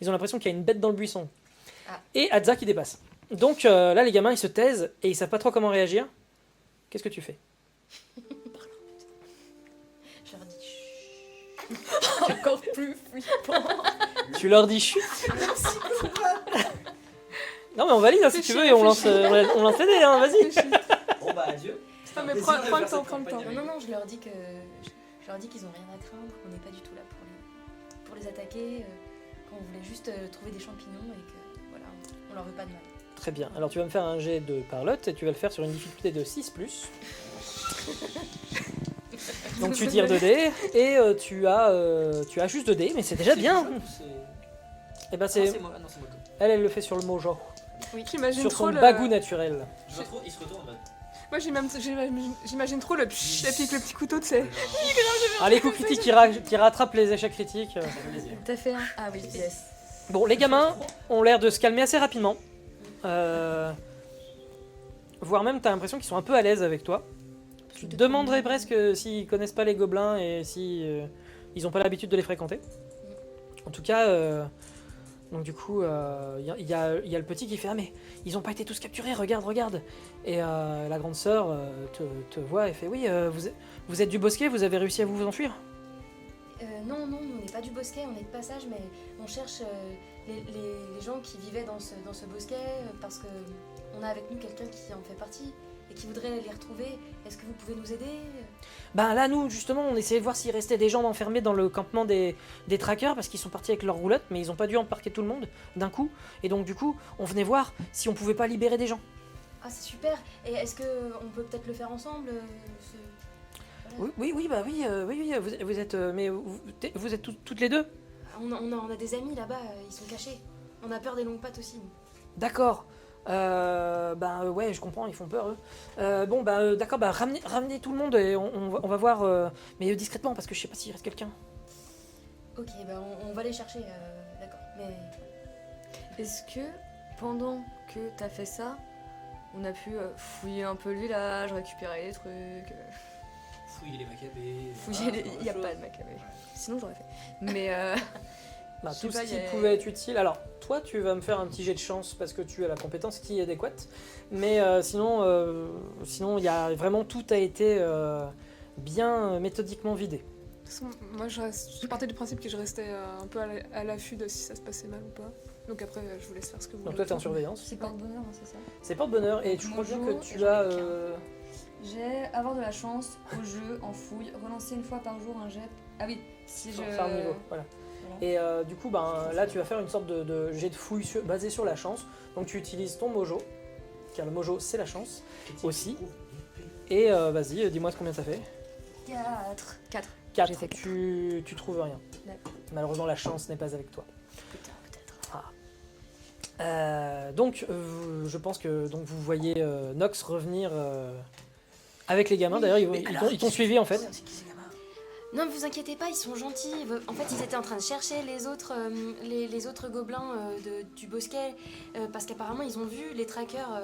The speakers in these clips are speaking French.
Ils ont l'impression qu'il y a une bête dans le buisson. Ah. Et Hadza qui dépasse. Donc là, les gamins, ils se taisent et ils savent pas trop comment réagir. Qu'est-ce que tu fais? Je leur dis chut. Encore plus flippant. Tu leur dis chut. Non mais on valide hein, si tu veux et on lance les dés, hein, vas-y. Bon bah adieu. Non, mais prends le temps, prends le temps. Non, non, je leur dis qu'ils ont rien à craindre, qu'on n'est pas du tout là pour les attaquer, qu'on voulait juste trouver des champignons et que voilà, on leur veut pas de mal. Très bien. Alors tu vas me faire un jet de parlotte et tu vas le faire sur une difficulté de 6+. Donc tu tires 2 dés et tu as juste 2 dés, mais c'est déjà bien. Et ben c'est c'est moi. Ah non, c'est moi. elle le fait sur le mojo, Oui, j'imagine sur trop son le... bagou naturel. Il se retourne en mode. Moi, j'imagine trop le pshhh avec le petit couteau, tu sais. Ah les coups critiques qui rattrapent les échecs critiques. T'as fait un? Ah oui, yes. Bon, les gamins ont l'air de se calmer assez rapidement. Voire même, t'as l'impression qu'ils sont un peu à l'aise avec toi. Tu te demanderais presque s'ils connaissent pas les gobelins et si ils ont pas l'habitude de les fréquenter. En tout cas, donc du coup, il y a le petit qui fait « Ah mais ils ont pas été tous capturés, regarde !» Et la grande sœur te voit et fait « Oui, vous êtes du bosquet, vous avez réussi à vous enfuir ?» Non, on n'est pas du bosquet, on est de passage, mais on cherche les gens qui vivaient dans ce bosquet parce que on a avec nous quelqu'un qui en fait partie et qui voudrait les retrouver. Est-ce que vous pouvez nous aider? Ben là, nous, justement, on essayait de voir s'il restait des gens enfermés dans le campement des trackers parce qu'ils sont partis avec leur roulotte, mais ils ont pas dû embarquer tout le monde d'un coup. Et donc, du coup, on venait voir si on pouvait pas libérer des gens. Ah, c'est super. Et est-ce qu'on peut peut-être le faire ensemble Voilà. Oui, vous êtes, mais vous êtes toutes les deux? On a des amis là-bas, ils sont cachés. On a peur des longues pattes aussi. Nous. D'accord. Ouais, je comprends, ils font peur eux. D'accord, ramenez tout le monde et on va voir, mais discrètement parce que je sais pas s'il reste quelqu'un. Ok, on va les chercher, d'accord. Mais Est-ce que pendant que t'as fait ça, on a pu fouiller un peu le village, récupérer les trucs, Fouiller les macabées. fouiller les... Il y a pas de macabé. Sinon j'aurais fait. Mais Bah, Je sais tout ce pas, qui y a- pouvait être utile. Alors, toi, tu vas me faire un petit jet de chance parce que tu as la compétence qui est adéquate. Mais sinon, il y a vraiment tout a été bien méthodiquement vidé. De toute façon, moi, je partais du principe que je restais un peu à l'affût de si ça se passait mal ou pas. Donc après, je vous laisse faire ce que vous Donc voulez. toi, t'es en surveillance. c'est porte-bonheur, hein, c'est ça. C'est porte-bonheur et Donc, je crois bien Mojo, que tu j'en ai as. J'ai avoir de la chance au jeu, en fouille, relancer une fois par jour un jet. Ah oui, si je. Faire un niveau, voilà. Et du coup, là, tu vas faire une sorte de jet de fouille basé sur la chance. Donc tu utilises ton mojo, car le mojo, c'est la chance aussi. Et vas-y, dis-moi combien ça fait. 4. 4. 4. J'ai fait Tu trouves rien. D'accord. Malheureusement, la chance n'est pas avec toi. Peut-être. Donc, je pense que donc, vous voyez Nox revenir avec les gamins. D'ailleurs, ils t'ont suivi en fait. Non, mais vous inquiétez pas, ils sont gentils. En fait, ils étaient en train de chercher les autres gobelins du bosquet parce qu'apparemment, ils ont vu les trackers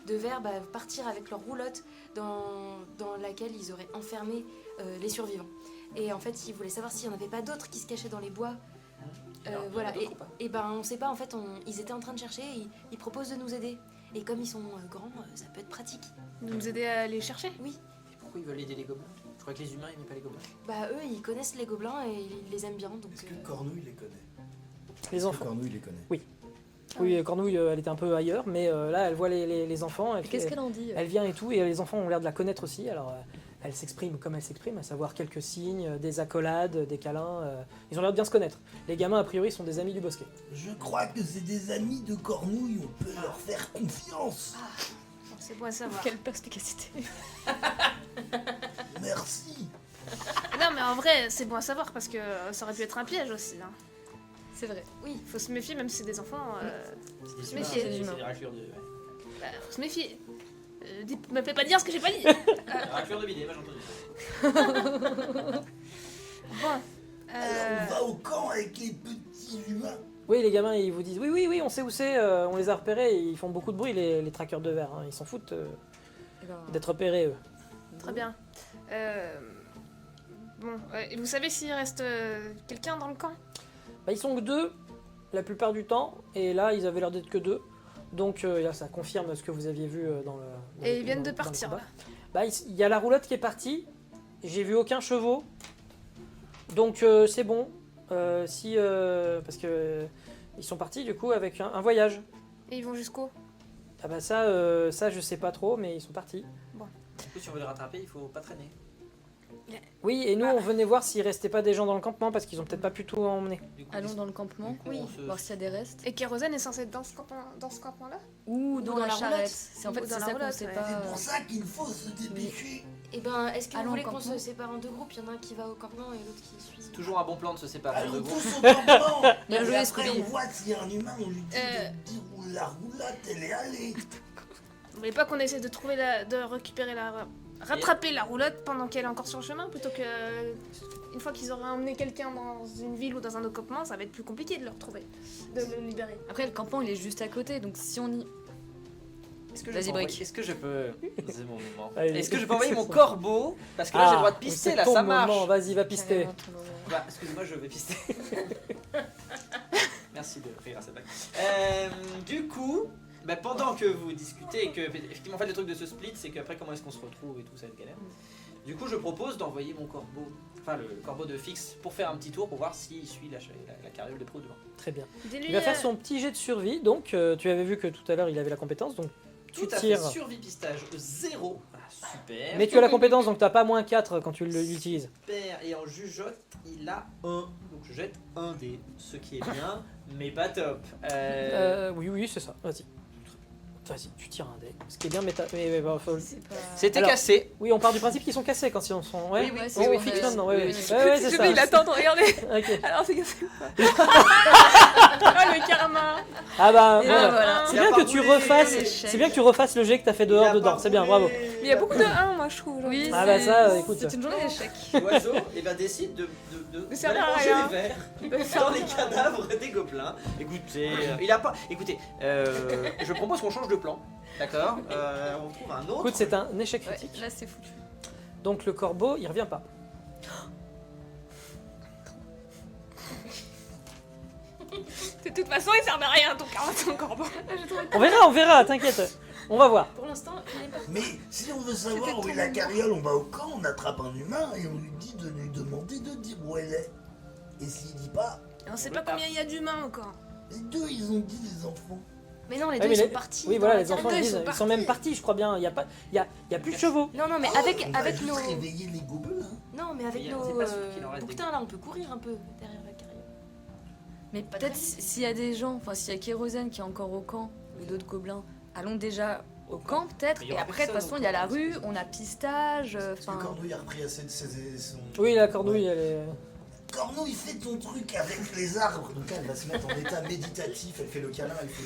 de verre partir avec leur roulotte dans laquelle ils auraient enfermé les survivants. Et en fait, ils voulaient savoir s'il n'y en avait pas d'autres qui se cachaient dans les bois. Voilà. Et on sait pas, en fait, ils étaient en train de chercher et ils proposent de nous aider. Et comme ils sont grands, ça peut être pratique. De nous aider à les chercher. Oui. Pourquoi ils veulent aider les gobelins? Je crois que les humains n'aimaient pas les gobelins. Eux, ils connaissent les gobelins et ils les aiment bien. Donc, Est-ce que Cornouille les connaît? Les Est-ce que enfants. Cornouille les connaît? Oui, Cornouille, elle était un peu ailleurs, mais là, elle voit les enfants. Qu'est-ce qu'elle en dit Elle vient et tout, et les enfants ont l'air de la connaître aussi. Alors, elle s'exprime comme elle s'exprime, à savoir quelques signes, des accolades, des câlins. Ils ont l'air de bien se connaître. Les gamins, a priori, sont des amis du bosquet. Je crois que c'est des amis de Cornouille, on peut leur faire confiance. C'est bon à savoir. Quelle perspicacité. Merci. Non, mais en vrai, c'est bon à savoir parce que ça aurait pu être un piège aussi. Hein. C'est vrai. Oui, faut se méfier, même si c'est des enfants. C'est Mais des c'est humains, des c'est humains. des raclures de. Faut se méfier. Me fais pas dire ce que j'ai pas dit. Raclures de bidet, moi j'ai entendu. Bon. Alors on va au camp avec les petits humains. Oui, les gamins, ils vous disent oui, on sait où c'est, on les a repérés, et ils font beaucoup de bruit, les trackers de verre. Hein. Ils s'en foutent Eh ben, d'être repérés, eux. Très bien. Bon, et vous savez s'il reste quelqu'un dans le camp? Bah, ils sont que deux. la plupart du temps, et là ils avaient l'air d'être que 2. Donc là, ça confirme ce que vous aviez vu dans le. Et ils viennent de dans le partir combat. là. Bah, il y a la roulotte qui est partie. J'ai vu aucun chevaux. Donc c'est bon. Parce que ils sont partis du coup avec un voyage. Et ils vont jusqu'où? Ah bah ça je sais pas trop, mais ils sont partis. Du coup, si on veut les rattraper, il faut pas traîner. Oui, et nous on venait voir s'il restait pas des gens dans le campement parce qu'ils ont peut-être pas pu tout emmener. Du coup, Allons dans le campement, du coup, Oui. on se- voir s'il y a des restes. Et Kérosène est censé être dans ce campement-là? Ou dans la la charrette. roulotte. C'est en Ou fait dans c'est la ça qu'on roulotte, sait ouais. pas. C'est pour ça qu'il faut se dépêcher. Et ben, est-ce que vous Allons voulez au qu'on campement. se sépare en 2 groupes? Il y en a un qui va au campement et l'autre qui suit. C'est toujours un bon plan de se séparer de Allons groupe. tous au campement. Bien Et joué, après, Scooby. on voit s'il y a un humain, on lui dit Euh. de dire où la roulotte, elle est allée. Vous voulez pas qu'on essaie de trouver de récupérer rattraper la roulotte pendant qu'elle est encore sur le chemin plutôt que une fois qu'ils auraient emmené quelqu'un dans une ville ou dans un autre campement, ça va être plus compliqué de le retrouver, de le libérer. Après le campement il est juste à côté donc si on y. Est-ce que, Vas-y, je peux Brick. envoyer- est-ce que je peux. C'est mon moment. Allez. Est-ce que je peux envoyer mon corbeau? Parce que là, j'ai le droit de pister, c'est là, ton ça marche. moment, vas-y, va pister. Carrément, ton moment. Bah, excusez-moi, je vais pister. Merci de rire à cette blague. Du coup, bah, pendant que vous discutez et que, effectivement, en fait, le truc de ce split, c'est qu'après, comment est-ce qu'on se retrouve et tout, ça va être galère. Du coup, je propose d'envoyer mon corbeau, enfin le corbeau de Fix, pour faire un petit tour pour voir s'il suit la carriole de Pro devant. Très bien. Dis-lui, Il va faire son petit jet de survie, donc tu avais vu que tout à l'heure il avait la compétence, donc tu Tout à fait, tires. survie pistage 0. Ah, super. Mais tu as la compétence, donc t'as pas moins 4 quand tu l'utilises. Super. Et en jugeote, il a 1. Donc je jette un dé, ce qui est bien, mais pas top. Oui, c'est ça, vas-y. Vas-y, tu tires un dé. Ce qui est bien, mais C'est pas. C'était Alors, cassé. oui, on part du principe qu'ils sont cassés quand ils sont. Ouais, Oui, oui, oh, c'est oui, bon, fixe mais- maintenant, ouais, oui, ouais. oui. Ouais, c'est ça. Il attend de regarder. Ok. Alors c'est cassé ou pas? Ah le karma. Ah bah, Et voilà. là, voilà. C'est Il a bien pas que tu roulé, refasses. l'échec. C'est bien que tu refasses le jet que t'as fait dehors dedans. C'est bien, bravo. Mais il y a beaucoup de 1 moi je trouve. aujourd'hui. Oui, Ah bah ça, écoute. c'est une journée d'échec. L'oiseau eh ben, décide Mais ça d'aller va, manger rien. les vers Il va dans faire les cadavres des gobelins. Écoutez, il a pas. Écoutez, je propose qu'on change de plan. D'accord. On trouve un autre. Écoute, c'est un échec Ouais, critique. là c'est foutu. Donc le corbeau, il revient pas. De toute façon il servait à rien ton corbeau. On verra, t'inquiète. On va voir. Pour l'instant, il est pas. Mais si on veut savoir C'était où est ton la moment. carriole, on va au camp, on attrape un humain et on lui dit de lui demander de dire où elle est. Et s'il dit pas, Et on sait pas combien il y a d'humains encore. les deux ils ont dit les enfants. Mais non, les Ouais, deux mais ils sont les- partis. Oui, dans voilà, la les enfants carriole. disent, ils sont même partis, je crois bien. Il y a plus de chevaux. Non, mais Oh, avec, on va avec juste nos. réveiller les gobelins. Non, mais avec C'est nos. pas sûr qu'il en reste des- bouquetins là, on peut courir un peu derrière la carriole. Mais peut-être s'il y a des gens, enfin s'il y a Kérosène qui est encore au camp ou d'autres gobelins, allons déjà au camp peut-être. Mais il y Et aura après de toute personne façon au il y a la camp, rue, on a pistage. Parce que Enfin. Cornouille a repris assez de son... Oui, la cornouille, Ouais. elle est. Cornouille, fais ton truc avec les arbres. Donc elle va se mettre en état méditatif, elle fait le câlin, elle fait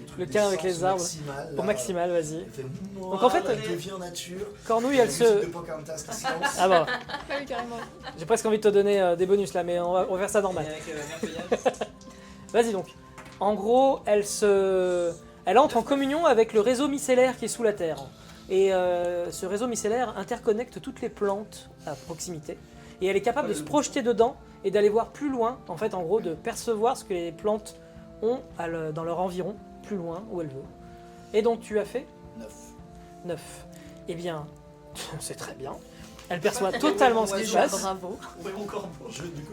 truc Le câlin avec d'essence les arbres. maximal, Au là. maximal, vas-y. Elle fait Donc en fait, elle devient nature. Cornouille, La elle musique se. de Pocahontas qui se lance. Ah bon, Ah oui carrément. j'ai presque envie de te donner des bonus là, mais on va faire ça Et normal. avec Merveillage. Vas-y donc. En gros, elle entre en communion avec le réseau mycellaire qui est sous la terre. Et ce réseau mycellaire interconnecte toutes les plantes à proximité. Et elle est capable de se projeter dedans et d'aller voir plus loin, en fait, en gros, de percevoir ce que les plantes ont dans leur environ, plus loin, où elle veut. Et donc, tu as fait 9. 9. Eh bien, c'est très bien. Elle perçoit totalement ce qui se Déjà passe. bravo. Où est mon corbeau?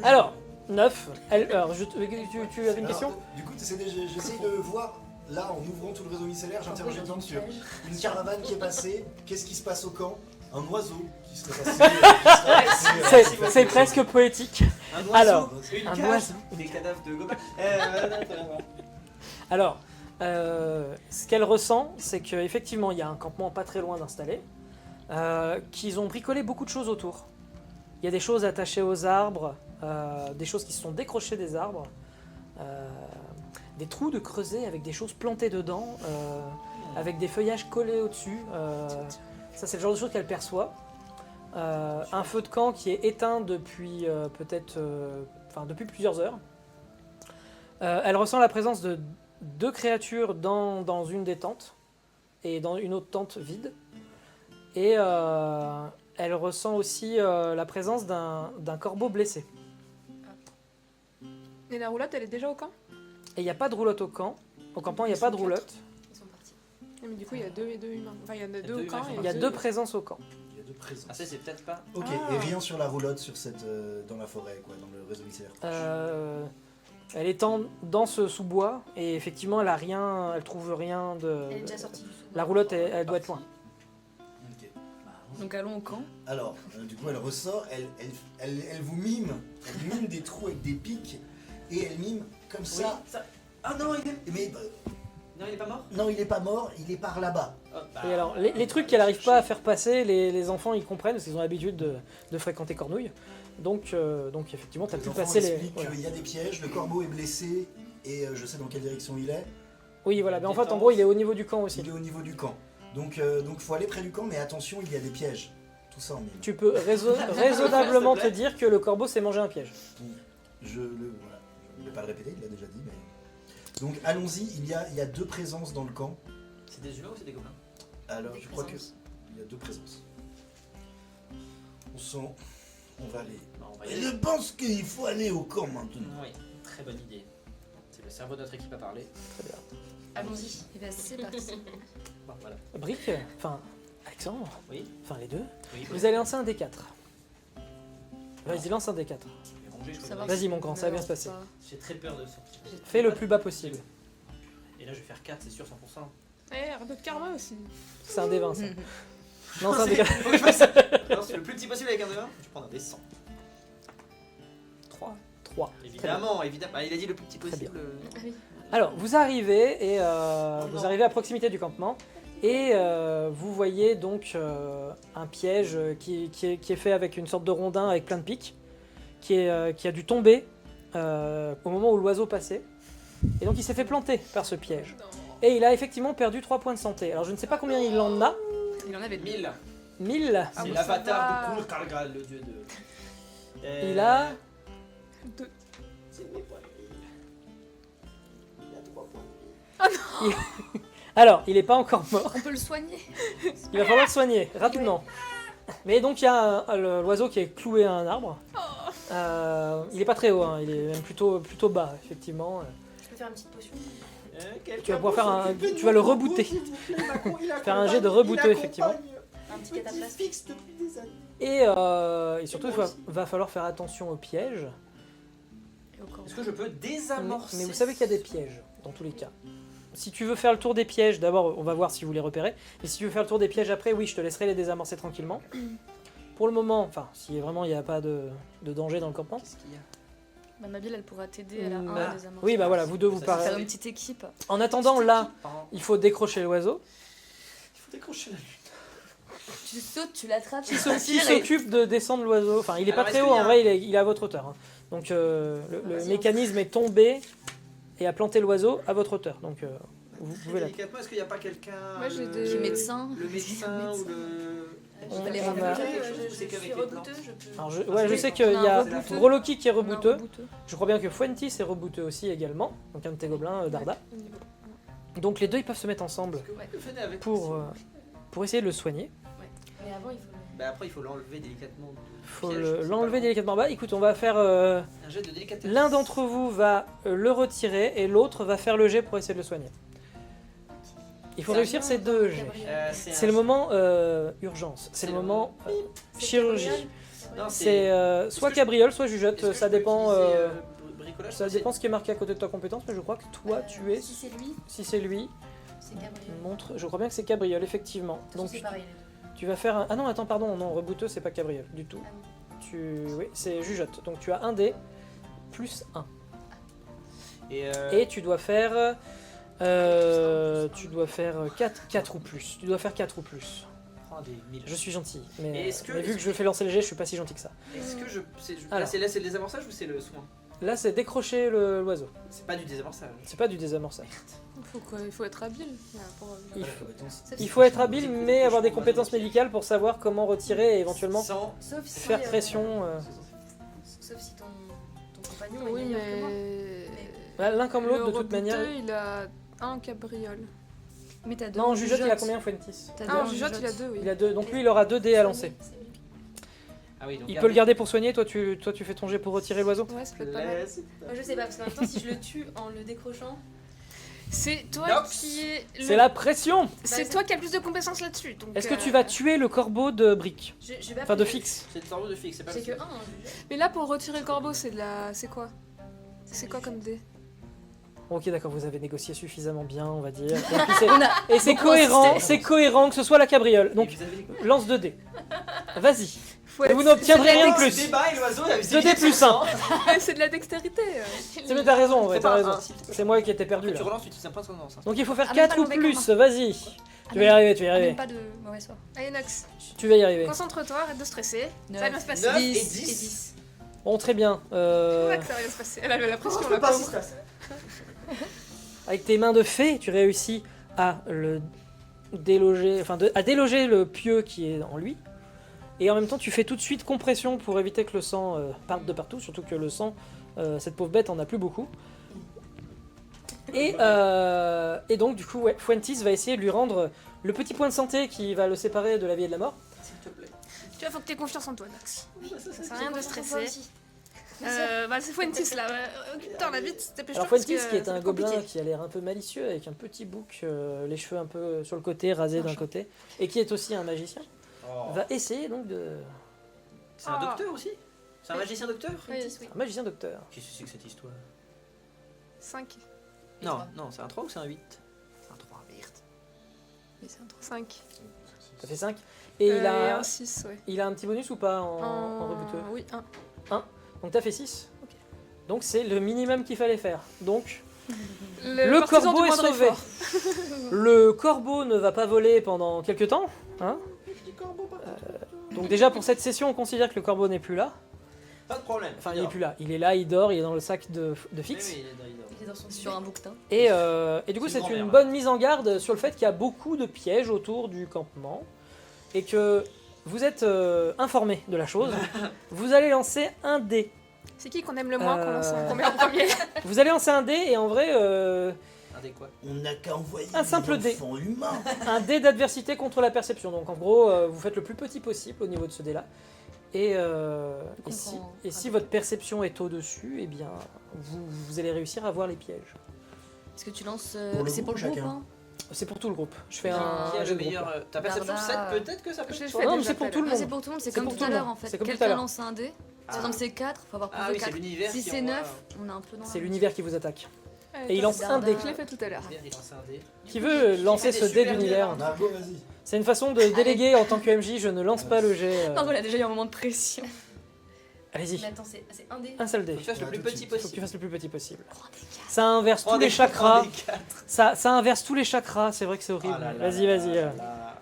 Alors, 9. Alors, tu avais une question? Du coup, j'essaie de voir, là, en ouvrant tout le réseau micellaire, j'interroge les gens sur une caravane qui est passée, qu'est-ce qui se passe au camp, un oiseau qui serait passé. C'est presque poétique. Un oiseau, Alors, une un cage, oiseau. des cadavres de gobelins. Alors, ce qu'elle ressent, c'est qu'effectivement, il y a un campement pas très loin d'installer, qu'ils ont bricolé beaucoup de choses autour. Il y a des choses attachées aux arbres, des choses qui se sont décrochées des arbres, des trous de creuset avec des choses plantées dedans, avec des feuillages collés au-dessus. Ça, c'est le genre de choses qu'elle perçoit. Un feu de camp qui est éteint depuis depuis plusieurs heures. Elle ressent la présence de 2 créatures dans une des tentes et dans une autre tente vide. Et elle ressent aussi la présence d'un corbeau blessé. Et la roulotte elle est déjà au camp? Et il n'y a pas de roulotte au camp. Au campement, il n'y a pas de roulotte. Ils sont partis. Mais du coup, il y a deux humains. Enfin, il y en a deux au deux camp. humains, et Il y a deux présences au camp. Il y a deux présences. Ah, ça, c'est peut-être pas. Ok, Ah. et rien sur la roulotte sur cette, dans la forêt, quoi, dans le réseau micellaire. Elle est dans ce sous-bois et effectivement, elle trouve rien de. Elle est déjà sortie du sous. La roulotte, elle doit être loin. Ok. Donc allons au camp. Alors, du coup, elle ressort, elle vous mime. Elle mime des trous avec des pics. Et elle mime comme ça. Ah non, il est. Mais Non, il est pas mort. non, il est pas mort, il est par là-bas. Oh, bah, Et alors, les trucs qu'elle n'arrive pas à faire passer, les enfants ils comprennent parce qu'ils ont l'habitude de fréquenter Cornouille. Donc effectivement, tu as Les pu enfants passer les. expliquent Voilà. qu'il y a des pièges, le corbeau est blessé. Et je sais dans quelle direction il est. Oui, voilà. Mais en fait, en gros, il est au niveau du camp aussi. Il est au niveau du camp. Donc faut aller près du camp, mais attention, il y a des pièges. Tout ça en mime. Tu peux raisonnablement te dire que le corbeau s'est mangé un piège. Je ne vais pas le répéter, il l'a déjà dit, mais. Donc allons-y, il y a deux présences dans le camp. C'est des humains ou c'est des gobelins? Alors Des je crois qu'il présences. y a deux présences. On va aller. Non, on va y Et aller. je pense qu'il faut aller au camp maintenant. Oui, très bonne idée. C'est le cerveau de notre équipe à parler. Très bien. Allons-y. Et bien c'est parti. Bon, voilà. Brick, enfin, Alexandre, Oui, enfin les deux, oui. vous allez lancer un D4. Vas-y, lance un D4. Je vais ranger, je Ça connais. va. Vas-y, mon grand, ça va bien se passer. J'ai très peur de sortir. Fais le plus bas possible. Et là, je vais faire 4, c'est sûr, 100%. Eh, un peu de karma aussi. C'est un D20, ça. Mhm. Lance un D4. Faut que je fasse ça. Non, c'est le plus petit possible avec un 2-1. Je prends un des 100. 3. 3. Évidemment, évidemment. Ah, il a dit le plus petit Très possible. Ah oui. Alors, vous arrivez et vous non. arrivez à proximité du campement et vous voyez donc un piège qui est fait avec une sorte de rondin avec plein de pics qui a dû tomber au moment où l'oiseau passait. Et donc il s'est fait planter par ce piège. Et il a effectivement perdu 3 points de santé. Alors je ne sais pas combien il en a. Il en avait 1000. 1000. C'est bon, l'avatar ça va. de Kulkargal, le dieu de. Il a... Deux. C'est mes points. Il a 3 points. Alors, il n'est pas encore mort. On peut le soigner. Il va falloir le soigner rapidement. Mais donc il y a l'oiseau qui est cloué à un arbre. Il est pas très haut, hein, il est même plutôt bas, effectivement. Je peux faire une petite potion. Tu vas pouvoir faire tu vas le rebooter. Faire un jet de rebooter, effectivement. Un petit cataplasme. Et surtout, il va falloir faire attention aux pièges. Et au corps. Est-ce que je peux désamorcer? Mais vous savez qu'il y a des pièges, dans tous les cas. Si tu veux faire le tour des pièges, d'abord, on va voir si vous les repérez. Et si tu veux faire le tour des pièges après, oui, je te laisserai les désamorcer tranquillement. Pour le moment, enfin, si vraiment il n'y a pas de danger dans le campement. Qu'est-ce qu'il y a? Bah, Mabille, elle pourra t'aider à la Mm, 1 bah, des amorces. Oui, bah voilà, vous deux, vous Ça, parlez. Faire une petite équipe. En attendant, là, Pardon. il faut décrocher l'oiseau. Il faut décrocher la lune. Tu sautes, tu l'attrapes, Qui tu le tires et... s'occupe de descendre l'oiseau. Enfin, il est pas Alors, très est-ce haut, qu'il y a en vrai, il est à votre hauteur. Hein. Donc, le Vas-y, mécanisme est tombé et a planté l'oiseau à votre hauteur. Donc, vous Très pouvez la... délicatement, est-ce qu'il n'y a pas quelqu'un. Moi, j'ai le- des- Qui est médecin. Le médecin ou le. On va les a- ramener. Je suis rebouteux, je peux. Alors, je Parce sais que qu'il y on a a un rebouteux. Broloki qui est On a un rebouteux. rebouteux. Je crois bien que Fuentis est rebouteux aussi également. Donc, un de tes gobelins, Darda. Donc, les deux, ils peuvent se mettre ensemble Venez avec pour essayer de le soigner. Mais avant, il faut le. Bah après, il faut l'enlever délicatement. du Il faut piège, je sais l'enlever pas. délicatement. Bah, écoute, on va faire... Un jet de délicatesse. L'un d'entre vous va le retirer et l'autre va faire le jet pour essayer de le soigner. Il faut C'est réussir un ces nom, deux Gabriel. jets. C'est le moment urgence, c'est le moment C'est chirurgie. Gabriel. Non, C'est soit cabriole, soit jugeote, Est-ce que ça je peux dépend. utiliser, bricolage Ça dépend ce qui est marqué à côté de ta compétence, mais je crois que toi tu es. Si c'est lui, Si c'est lui, c'est Gabriel. montre. Je crois bien que c'est cabriole, effectivement. Donc Donc c'est pareil les deux. tu vas faire un. Ah non, attends, pardon, non, rebouteux c'est pas cabriole du tout. Ah oui. Oui, c'est jugeote. Donc tu as un dé plus 1. Et Et tu dois faire. Tu dois faire 4 ou plus. Tu dois faire 4 ou plus. prends des 1000. Je suis gentil, Et mais, est-ce que- mais vu que je fais lancer les jets, je suis pas si gentil que ça. Est-ce que je. Alors. Là, c'est le désamorçage ou c'est le soin? Là, c'est décrocher l'oiseau. C'est pas du désamorçage. C'est pas du désamorçage. Il faut être habile. Pour... Il Pas la faut- compétence. Il faut être habile, mais avoir des compétences médicales pour savoir comment retirer et éventuellement Sans. Sauf si, faire pression. Sauf si ton compagnon Oui, est meilleur que moi. mais. L'un comme l'autre, Le de toute rebouteux, manière. il a un cabriole. Mais t'as deux. Non, Jugeote, il a combien Fuentis? T'as Ah, deux en jugeote, il a deux, oui. Il a 2, donc lui, il aura 2 dés à lancer. Ah oui, donc Il peut le garder pour soigner, toi tu fais ton jet pour retirer l'oiseau. Ouais, ça peut être pas mal. Je sais pas, parce qu'en même temps, si je le tue en le décrochant. C'est toi Nox. qui est. C'est la pression. C'est toi qui as le plus de compétences là-dessus. donc, Est-ce que tu vas tuer le corbeau de Brick? Je vais pas Enfin de plus- Fixe. C'est le cerveau de fixe, c'est pas J'ai que le 1. Mais là, pour retirer le corbeau, c'est de la. C'est quoi? C'est quoi comme dé? Ok d'accord, vous avez négocié suffisamment bien on va dire. Et, puis c'est- On a et c'est beaucoup cohérent, insisté. c'est cohérent que ce soit la cabriole. Donc Et vous avez les- lance 2 dés. Vas-y. Faut Et être- vous n'obtiendrez Pendant rien de le plus. débat et l'oiseau, il avait 2 dés plus 1. C'est de la dextérité. C'est mais t'as raison, ouais, Fais t'as pas raison. un, s'il te plaît. C'est moi qui étais perdu Après, tu là. relances, tu utilises un point de tendance. Donc il faut faire Ah, 4 même ou pas mauvais plus, vas-y. Tu vas y arriver, tu vas y Ah, même arriver. pas de mauvaise foi. Allez, Nox, Tu vas y arriver. concentre-toi, arrête de stresser. Ça va Neuf. bien se passer. 9 et 10. 10. Bon très bien. Ouais, que ça va bien se passer. Elle a la pression, Je la peux pas pauvre. si ça. Avec tes mains de fée, tu réussis à le déloger, enfin à déloger le pieu qui est en lui. Et en même temps, tu fais tout de suite compression pour éviter que le sang parte de partout, surtout que le sang, cette pauvre bête en a plus beaucoup. Et donc du coup, ouais, Fuentis va essayer de lui rendre le petit point de santé qui va le séparer de la vie et de la mort. S'il te plaît. Tu vois, faut que t'aies confiance en toi, Nox. Ça sert à rien de Concentre-toi stresser. aussi. Bah, c'est Fuentis là. Occupe-toi, la vite, dépêche-toi. Alors parce Fuentis, que qui est ça va un être gobelin compliqué. qui a l'air un peu malicieux, avec un petit bouc, les cheveux un peu sur le côté, rasés d'un côté, et qui est aussi un magicien, Oh. va essayer donc de... C'est un docteur aussi? C'est un magicien docteur? Oui, Un magicien docteur. Qu'est-ce que c'est que cette histoire? 5. Non, non, c'est un 3 ou c'est un 8? C'est un 3, merde. Mais c'est un truc. 5. Ça fait 5. Et il a... un 6, ouais. Il a un petit bonus ou pas en rebooteux? Oui, 1. Donc t'as fait 6. Ok. Donc c'est le minimum qu'il fallait faire. Donc Le corbeau partisan du est moindre sauvé. effort. Le corbeau ne va pas voler pendant quelques temps. Hein. Donc déjà pour cette session, on considère que le corbeau n'est plus là. Pas de problème. Enfin il n'est plus là. Il est là, il dort, il est dans le sac de Fixe. Oui, il est Il est dans son Sur un bouquetin. Et du coup C'est c'est une une grand-mère. bonne mise en garde sur le fait qu'il y a beaucoup de pièges autour du campement. Et que vous êtes informé de la chose. Vous allez lancer un dé. C'est qui qu'on aime le moins qu'on lance Euh. combien en premier? Vous allez lancer un dé et en vrai... Un des quoi? On n'a qu'à envoyer Un simple des dé. enfants humains. un dé d'adversité contre la perception. Donc en gros, vous faites le plus petit possible au niveau de ce dé-là. Et comprends. si votre perception est au-dessus, eh bien, vous allez réussir à voir les pièges. Est-ce que tu lances. Pour le C'est pour groupe, le groupe, chacun. hein? C'est pour tout le groupe. Je fais Qui un a jeu le de groupe. meilleur. Ta perception Darda. 7, peut-être que ça peut Je être fais toi. Non, mais déjà c'est pour tout tout le à Non, monde. c'est pour tout le monde, c'est C'est comme pour tout à tout le l'heure monde. en fait. C'est comme tout à Quelqu'un l'heure. lance un dé. Ah. Par exemple, c'est 4, faut avoir plus Ah de oui, c'est 4. l'univers. Si qui c'est envoie- 9, on est un peu dans C'est la l'univers qui vous attaque. Ouais, Et il toi, lance un Darda. dé. Je l'ai fait tout à l'heure. Il lance un dé. Qui veut lancer fait ce des dé super d'univers dés, Margot, vas-y. C'est une façon de déléguer en tant que MJ, je ne lance pas le jet. Non, voilà, déjà il y a un moment de pression. Allez-y, Mais attends, c'est un dé. un seul dé. Faut que tu fasses le Ah, plus tout de petit suite. Faut que tu possible. fasses le plus petit possible. Ça inverse tous Prends les des- chakras. prends des quatre. Ça inverse tous les chakras, c'est vrai que c'est horrible. Ah là là Vas-y, là vas-y. là là.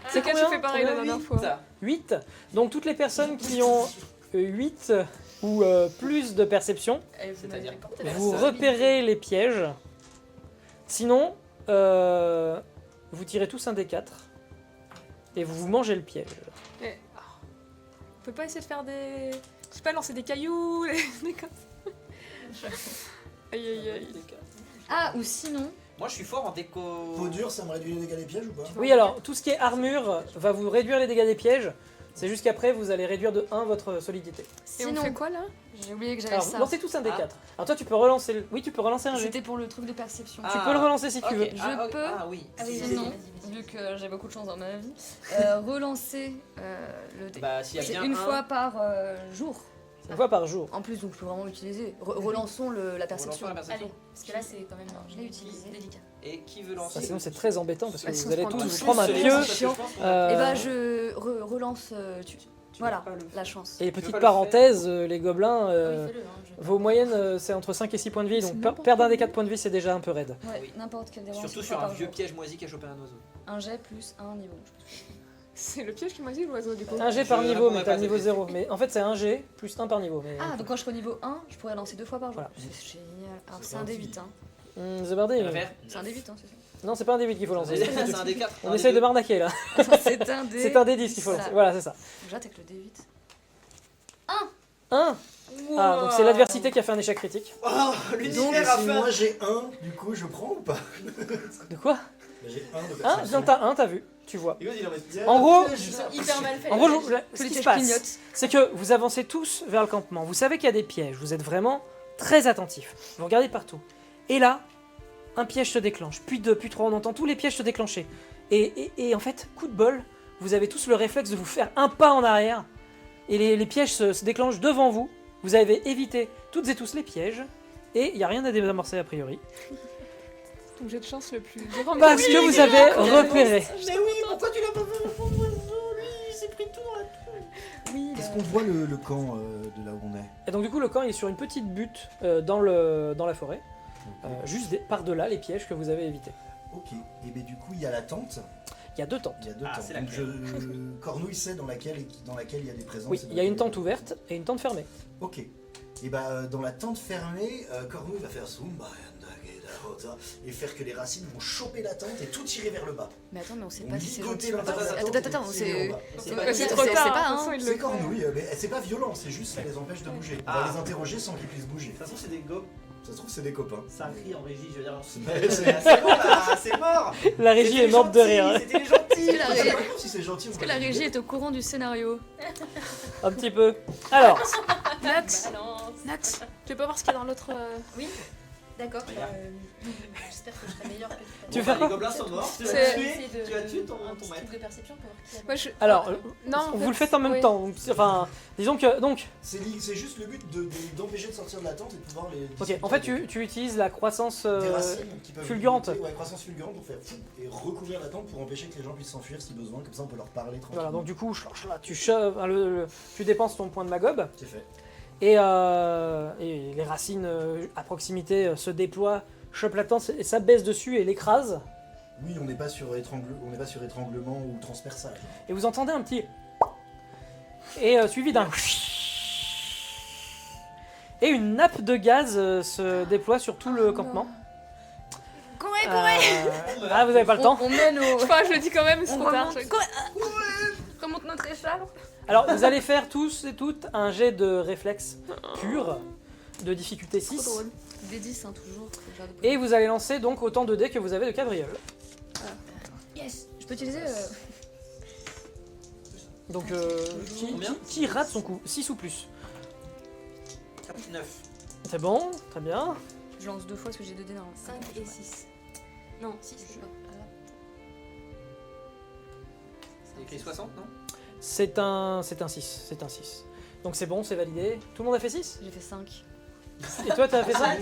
C'est qu'elle combien fait pareil la Combien dernière fois. Ça. 8. Donc toutes les personnes qui ont 8 ou plus de perception, C'est-à-dire. vous Personne. repérez les pièges. Sinon, vous tirez tous un des 4 et vous mangez le piège. On peut pas essayer de faire des. Je sais pas, lancer des cailloux, des comme ça. Aïe aïe aïe. Ah, ou sinon, Moi, je suis fort en déco. Peau dure, ça me réduit les dégâts des pièges ou pas? Oui, alors tout ce qui est armure va vous réduire les dégâts des pièges. C'est juste qu'après, vous allez réduire de 1 votre solidité. Et on sinon, fait quoi là? j'ai oublié que j'avais Alors, ça. lancez tous un des Ah. 4. Alors toi, tu peux relancer le... Oui, tu peux relancer un jet. C'était pour le truc de perception. Ah. Tu peux le relancer si tu Ok. veux. Ah, Je ok. peux. Ah oui. Ah oui, Sinon, vas-y. vu que j'ai beaucoup de chance dans ma vie, relancer le dé. Bah, s'il y a C'est bien une un- fois par jour. Une fois par jour. En plus, donc je peux vraiment l'utiliser. Relançons la perception. Relançons la perception. Allez, parce que là, c'est quand même Je l'ai utilisé. délicat. Et qui veut Ah, lancer? sinon, c'est très embêtant parce que Ils vous sont allez prendre tous tous vous prendre un les pieu. gens. chiant. Euh, Et bah, je relance. Voilà, veux pas le- la chance. Et veux petite pas le parenthèse, les gobelins, Ah oui, fais-le, hein, je- vos moyennes, c'est entre 5 et 6 points de vie. C'est Donc n'importe perdre un des quoi. 4 points de vie, c'est déjà un peu raide. Ouais, Oui. n'importe quel dérange. Surtout sur un vieux piège moisi qui a chopé un oiseau. Un jet plus un niveau. C'est le piège qui m'a dit l'oiseau du coup. Un jet par Je niveau, répondrai mais pas t'as à le niveau cette 0. Mais en fait, c'est un jet plus 1 par niveau. Mais... Ah, donc quand je serai au niveau 1, je pourrais lancer 2 fois par jour. Voilà. C'est génial. Alors C'est c'est un gentil. D8, hein. The Bardé, Ça va faire. C'est un D8, hein, c'est ça. non, c'est pas un D8 qu'il faut lancer. C'est un des 4. On essaye de m'arnaquer là. C'est un D. C'est un D10 qu'il faut lancer. Voilà, c'est ça. Faut que j'attends avec le D8. 1. Ah, donc c'est l'adversité qui a fait un échec critique. Donc, Oh, l'univers a si fait un- moi j'ai 1, du coup je prends ou pas? De quoi? J'ai un de Bien, perception. t'as vu, tu vois. Et il en reste bien. En gros, Hyper mal fait. En gros, ce Que les qui se pièges passe, clignotent. c'est que vous avancez tous vers le campement. Vous savez qu'il y a des pièges. Vous êtes vraiment très attentifs. Vous regardez partout. Et là, un piège se déclenche. Puis deux, puis trois. On entend tous les pièges se déclencher. Et en fait, coup de bol, vous avez tous le réflexe de vous faire un pas en arrière. Et les pièges se déclenchent devant vous. Vous avez évité toutes et tous les pièges. Et il n'y a rien à désamorcer a priori. Ton jet de chance le plus grand. Parce que vous avez repéré. Mais oui, pourquoi tu l'as pas fait au fond de l'oiseau, lui? Il s'est pris tout dans la tête. Oui, Est-ce qu'on voit le camp de là où on est? Et donc du coup, le camp il est sur une petite butte dans la forêt. Juste par-delà les pièges que vous avez évités. Ok. Et bien du coup, il y a la tente. Il y a deux tentes. Il y a deux Ah, tentes. c'est Donc, laquelle Cornouille sait dans laquelle il y a des présences. Oui, il y a une tente ouverte et une tente fermée. Ok. Et bah dans la tente fermée, Cornouille va faire Zumba et faire que les racines vont choper la tente et tout tirer vers le bas. mais attends, mais on sait On pas si c'est ligoter gentil ou pas. l'intérieur de la tente Attends, et c'est. tirer en bas. C'est trop tard. pas, de hein. toute façon, il le C'est fait. Cornouille, mais c'est pas violent, c'est juste ça les empêche de bouger. On va Ah. les interroger sans qu'ils puissent bouger. De toute façon, c'est des gobes. Ça se trouve, c'est des copains. Ça crie en régie, je veux dire. C'est- C'est bon là, c'est mort. La régie C'était est morte de gentil, rire. hein. C'était les gentils. la C'est régie- pas grave si c'est gentil. Est-ce que la régie est au courant du scénario? Un petit peu. Alors, Nax, Balance. Nax, tu veux pas voir ce qu'il y a dans l'autre. Oui. D'accord. Regarde. J'espère que je serai meilleure que tout à Tu veux l'heure. faire quoi Les gobelins sont morts. Tu C'est- as Essayer tué de- ton un petit maître. truc de perception pour voir qui a Moi, je... alors, non, en vous fait, le faites en même oui. temps. Donc, enfin, disons que donc, C'est juste le but d'empêcher de sortir de la tente et de pouvoir les. ok. En fait, tu utilises la croissance. Des racines qui peuvent fulgurante. monter, ouais, croissance fulgurante pour faire fou et recouvrir la tente pour empêcher que les gens puissent s'enfuir si besoin. Comme ça, on peut leur parler tranquillement. Voilà. Donc du coup, tu dépenses ton point de magob C'est fait. et les racines à proximité se déploient, chopent la tente et ça baisse dessus et l'écrase. Oui, on n'est pas sur étranglement ou transperçage. Et vous entendez un petit et suivi d'un et une nappe de gaz se déploie sur tout le campement. Courez, Ah, vous avez pas le temps. On mène au. Enfin, je le dis quand même, c'est On trop tard. remonte. Remonte notre écharpe. Alors, vous allez faire tous et toutes un jet de réflexe pur de difficulté 6 Trop drôle. Des 10, hein, toujours. ce genre de et vous allez lancer donc autant de dés que vous avez de cabrioles. Yes. Je peux utiliser. Donc, Combien qui rate son coup 6 ou plus. 9. C'est bon, très bien. Je lance 2 fois parce que j'ai 2 dés dans 5 et 6. Non, 6 c'est pas. C'est écrit 60, non? C'est un 6, c'est un 6. Donc c'est bon, c'est validé. Tout le monde a fait 6 J'ai fait 5. et toi t'as fait 5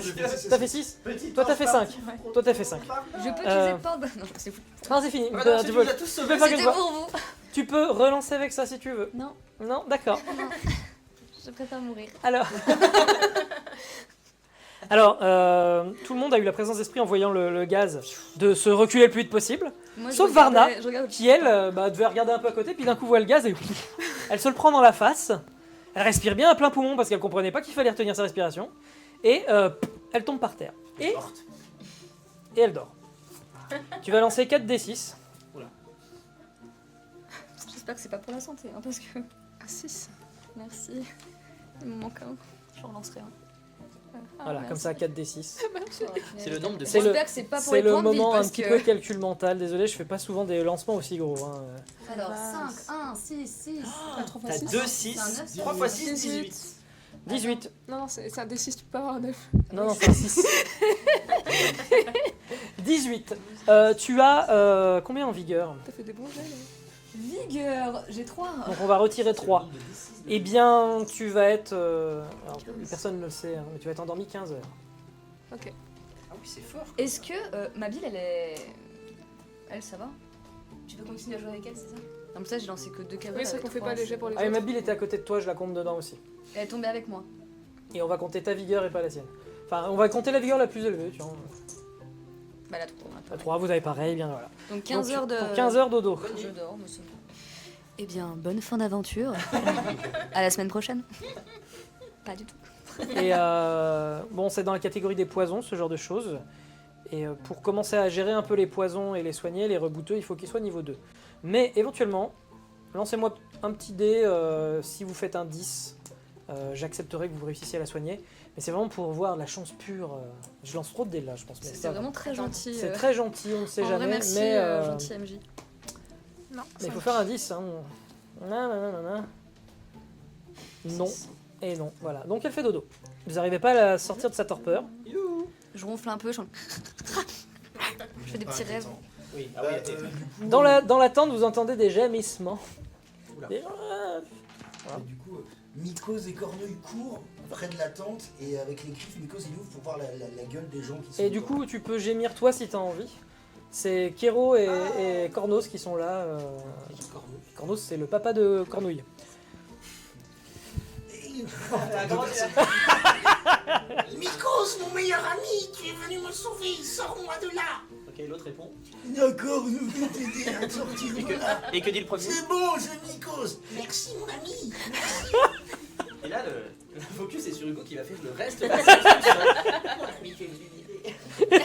T'as fait 6 Toi, t'as fait 5. Toi t'as fait 5. Je peux Euh, utiliser porte. Non, c'est fou. Non, c'est fini. Voilà, tu, tu peux, nous as tous tu sauvés. peux faire C'était quelque chose. pour vous. Tu peux relancer avec ça si tu veux. Non, Non, d'accord. je préfère mourir. Alors, Alors tout le monde a eu la présence d'esprit en voyant le gaz de se reculer le plus vite possible. Moi, je Sauf regardais- Varna, je regarde- Qui elle devait regarder un peu à côté, puis d'un coup voit le gaz et elle se le prend dans la face. Elle respire bien à plein poumon parce qu'elle comprenait pas qu'il fallait retenir sa respiration. Et elle tombe par terre. Et elle dort. Tu vas lancer 4d6. J'espère que c'est pas pour la santé, hein, parce que. Ah, 6. Merci. Il me manque un. Je relancerai un. Ah, Voilà, merci. comme ça 4d6. C'est le nombre de C'est le- J'espère que c'est pas pour C'est les le points de vie, moment un parce petit que... peu calcul mental. Désolé, je fais pas souvent des lancements aussi gros. hein. Alors, Mince. 5, 1, 6, 6. Ah, 3 fois T'as 6. 2, 6. 3 fois 6, 18. 18. Non, c'est un D6, tu peux avoir un 9. Non, non, c'est un 6. 18. Tu as combien en vigueur? T'as fait des bons jets, là. Vigueur, j'ai 3. Donc on va retirer 3. Eh bien, tu vas être... alors, personne ne le sait, hein, mais tu vas être endormi 15 heures. Ok. Ah oui, c'est fort. Est-ce que ma bille, elle est. Elle, ça va? Tu peux continuer à jouer avec elle, c'est ça? Comme ça, j'ai lancé que 2 cabrioles. Oui, c'est vrai qu'on fait pas les jets pour les Ah, mais autres. ma bille était à côté de toi, je la compte dedans aussi. Elle est tombée avec moi. Et on va compter ta vigueur et pas la sienne. Enfin, on va compter la vigueur la plus élevée, tu vois. Bah, la 3. La 3, vous avez pareil, bien voilà. Donc 15 Donc, heures de. pour 15 heures dodo. Je dors, mais c'est bon. Eh bien, bonne fin d'aventure. À la semaine prochaine. Pas du tout. Et bon, c'est dans la catégorie des poisons, ce genre de choses. Et pour commencer à gérer un peu les poisons et les soigner, les rebouteux, il faut qu'ils soient niveau 2. Mais éventuellement, lancez-moi un petit dé si vous faites un 10. J'accepterai que vous réussissiez à la soigner. Mais c'est vraiment pour voir la chance pure. Je lance trop de dés là, je pense. Mais C'est ça va. vraiment très gentil. C'est très gentil, on ne sait en jamais. vrai, merci, mais gentil MJ. Non. mais il faut faire un 10. Hein. Nanana. Non. Et non, voilà. Donc elle fait dodo. Vous n'arrivez pas à la sortir de sa torpeur. Youhou. Je ronfle un peu, je fais des petits rêves. Oui, ah oui, la tête. Du coup, Dans la tente, vous entendez des gémissements. Oula. Des- et du coup, Mycose et Cornouille courent près de la tente et avec les griffes, Mycose il ouvre pour voir la gueule des gens qui sont Et du coup, tu peux gémir toi si tu as envie. C'est Kéro et Cornos qui sont là. Cornos, c'est le papa de Cornouille. Mycose, mon meilleur ami, tu es venu me sauver, sors-moi de là. Ok, l'autre répond. D'accord, nous venons t'aider à sortir de là. Et que dit le premier? C'est bon, je Mycose. Merci mon ami. Et là, le focus est sur Hugo qui va faire le reste de la séance. Mon ami, quelle idée.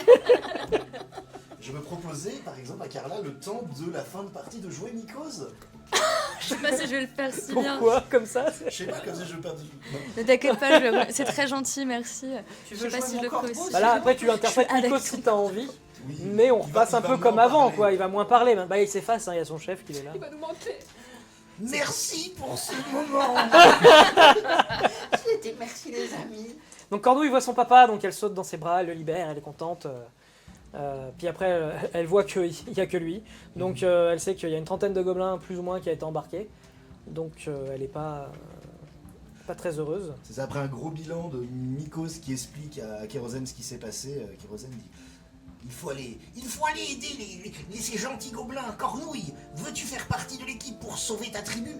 Je me proposais par exemple à Carla le temps de la fin de partie de jouer Mycose. Je sais pas si je vais le faire si bien. Pourquoi comme ça Je sais pas, comme ça je perds du... Non. Ne t'inquiète pas, c'est très gentil, merci. Tu Je sais pas si je le ferai aussi. Bah là, après, tu interprètes Je suis Nico avec si t'as envie. Oui. Mais on Il va- repasse un il va peu moins comme avant, parler. quoi. Il va moins parler. Bah, il s'efface, hein, il y a son chef qui est là. Il va nous manquer. Merci pour ce moment. C'était merci les amis. Donc Cornouille voit son papa, donc elle saute dans ses bras, elle le libère, elle est contente. Puis après, elle voit qu'il n'y a que lui. Donc elle sait qu'il y a une trentaine de gobelins, plus ou moins, qui a été embarqués. Donc elle n'est pas très heureuse. C'est ça, après un gros bilan de Mycose qui explique à Kérosène ce qui s'est passé. Kérosène dit il faut aller aider ces gentils gobelins. Cornouille, veux-tu faire partie de l'équipe pour sauver ta tribu?